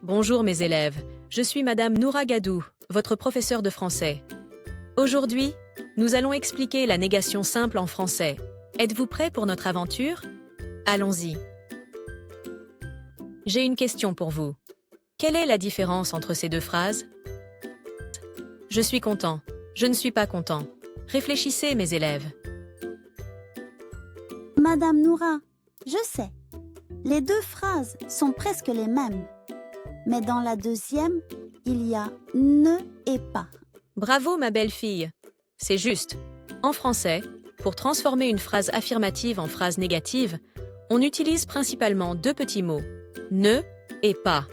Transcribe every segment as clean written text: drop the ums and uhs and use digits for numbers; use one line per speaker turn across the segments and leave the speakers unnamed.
Bonjour mes élèves, je suis Madame Noura Gadou, votre professeure de français. Aujourd'hui, nous allons expliquer la négation simple en français. Êtes-vous prêts pour notre aventure? Allons-y. J'ai une question pour vous. Quelle est la différence entre ces deux phrases? Je suis content, je ne suis pas content. Réfléchissez mes élèves.
Madame Noura, je sais. Les deux phrases sont presque les mêmes. Mais dans la deuxième, il y a « ne » et « pas ».
Bravo ma belle fille. C'est juste. En français, pour transformer une phrase affirmative en phrase négative, on utilise principalement deux petits mots, « ne » et « pas ».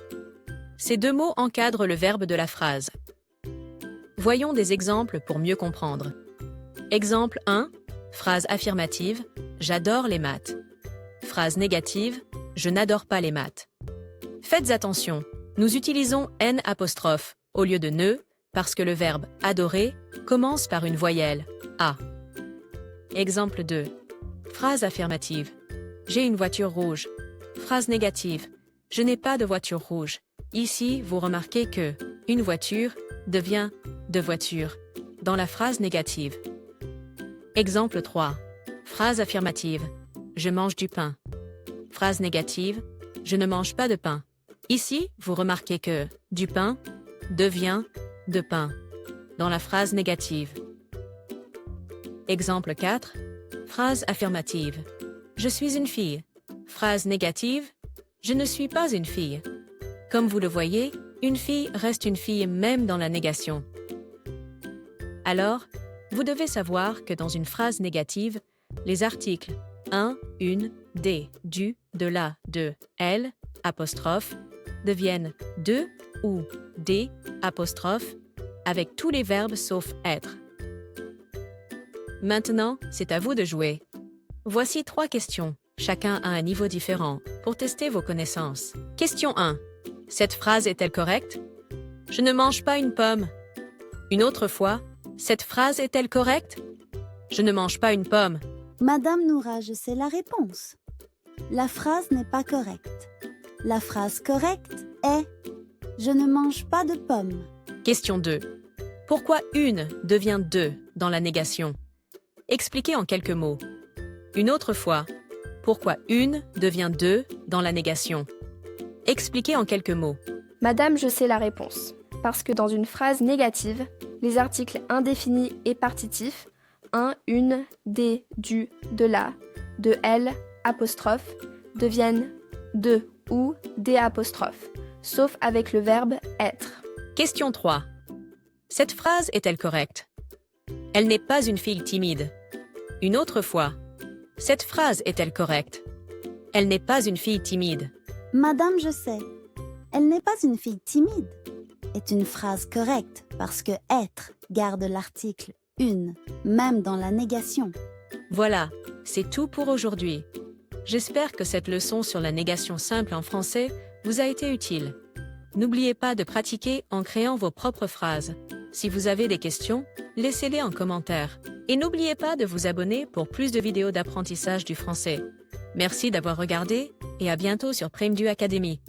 Ces deux mots encadrent le verbe de la phrase. Voyons des exemples pour mieux comprendre. Exemple 1, phrase affirmative, j'adore les maths. Phrase négative, je n'adore pas les maths. Faites attention, nous utilisons N' au lieu de ne, parce que le verbe adorer commence par une voyelle A. Exemple 2, phrase affirmative, j'ai une voiture rouge. Phrase négative, je n'ai pas de voiture rouge. Ici, vous remarquez que une voiture devient de voiture dans la phrase négative. Exemple 3. Phrase affirmative. Je mange du pain. Phrase négative. Je ne mange pas de pain. Ici, vous remarquez que du pain devient de pain dans la phrase négative. Exemple 4. Phrase affirmative. Je suis une fille. Phrase négative. Je ne suis pas une fille. Comme vous le voyez, une fille reste une fille même dans la négation. Alors, vous devez savoir que dans une phrase négative, les articles un, une, des, du, de la, de, elle, apostrophe, deviennent de ou des, apostrophe, avec tous les verbes sauf être. Maintenant, c'est à vous de jouer. Voici 3 questions, chacun à un niveau différent, pour tester vos connaissances. Question 1. Cette phrase est-elle correcte? Je ne mange pas une pomme. Une autre fois, cette phrase est-elle correcte? Je ne mange pas une pomme.
Madame Noura, je sais la réponse. La phrase n'est pas correcte. La phrase correcte est « Je ne mange pas de pommes ».
Question 2. Pourquoi une devient deux dans la négation? Expliquez en quelques mots. Une autre fois, pourquoi une devient deux dans la négation? Expliquez en quelques mots.
Madame, je sais la réponse. Parce que dans une phrase négative, les articles indéfinis et partitifs, un, une, des, du, de la, de elle, apostrophe, deviennent de ou des apostrophes, sauf avec le verbe être.
Question 3. Cette phrase est-elle correcte? Elle n'est pas une fille timide. Une autre fois. Cette phrase est-elle correcte? Elle n'est pas une fille timide.
Madame, je sais. Elle n'est pas une fille timide. Est une phrase correcte parce que être garde l'article une, même dans la négation.
Voilà, c'est tout pour aujourd'hui. J'espère que cette leçon sur la négation simple en français vous a été utile. N'oubliez pas de pratiquer en créant vos propres phrases. Si vous avez des questions, laissez-les en commentaire. Et n'oubliez pas de vous abonner pour plus de vidéos d'apprentissage du français. Merci d'avoir regardé et à bientôt sur PrimeDu Academy.